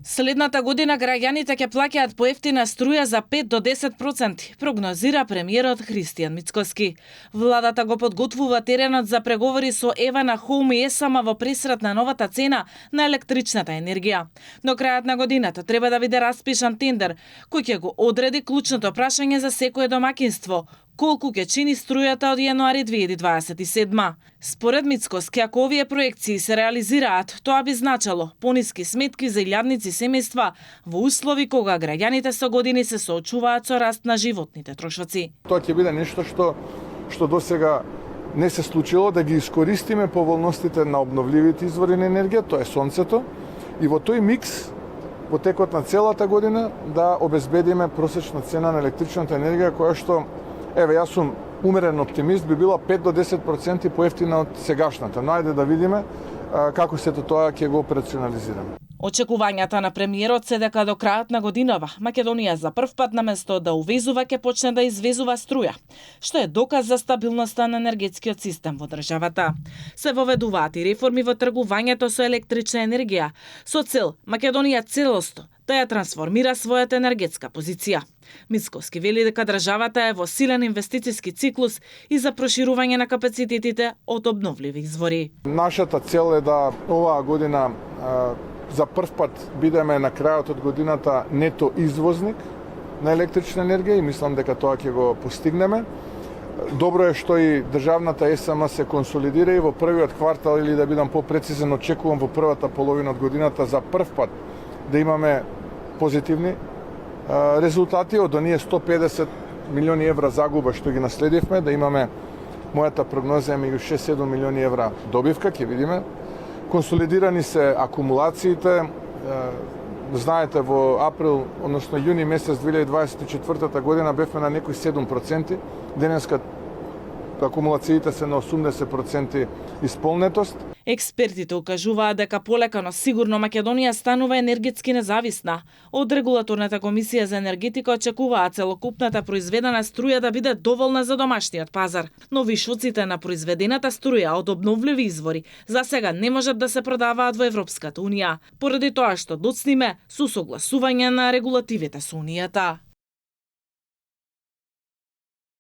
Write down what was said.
Следната година граѓаните ќе плаќаат поевтина струја за 5 до 10%, прогнозира премиерот Христијан Мицкоски. Владата го подготвува теренот за преговори со Евана Хоум и ЕСАМА во пресрат на новата цена на електричната енергија. До крајот на годината треба да биде распишан тендер кој ќе го одреди клучното прашање за секое домаќинство: колку ќе чини струјата од јануари 2027. Според Мицкоски, ако овие проекции се реализираат, тоа би значило пониски сметки за илјадници семејства во услови кога граѓаните со години се соочуваат со раст на животните трошоци. Тоа ќе биде нешто што досега не се случило, да ги искористиме поволностите на обновливите извори на енергија, тоа е сонцето, и во тој микс во текот на целата година да обезбедиме просечна цена на електричната енергија која што, еве, јас сум умерен оптимист, би била 5 до 10% поевтина од сегашната. Но ајде да видиме како сето тоа ќе го операционализираме. Очекувањата на премиерот се дека до крајот на годинава Македонија за прв пат наместо да увезува ќе почне да извезува струја, што е доказ за стабилноста на енергетскиот систем во државата. Се воведуваат и реформи во тргувањето со електрична енергија, со цел Македонија целосно да ја трансформира својата енергетска позиција. Мицкоски вели дека државата е во силен инвестициски циклус и за проширување на капацитетите од обновливи извори. Нашата цел е да оваа година за прв пат бидеме на крајот од годината нето извозник на електрична енергија и мислам дека тоа ќе го постигнеме. Добро е што и државната ЕСАМА се консолидира и во првиот квартал, или да бидам попрецизен, очекувам во првата половина од годината за прв пат да имаме позитивни резултати од оние 150 милиони евра загуба што ги наследивме, да имаме, мојата прогноза е меѓу 6-7 милиони евра добивка, ќе видиме. Консолидирани се акумулациите. Знаете, во април, односно јуни месец 2024 година бевме на некои 7%. Денеска акумулациите се на 80% исполнетост. Експертите укажуваат дека полека но сигурно Македонија станува енергетски независна. Од Регулаторната комисија за енергетика очекуваат целокупната произведена струја да биде доволна за домашниот пазар. Но вишоците на произведената струја од обновливи извори за сега не можат да се продаваат во Европската унија, поради тоа што доцниме со согласување на регулативите со унијата.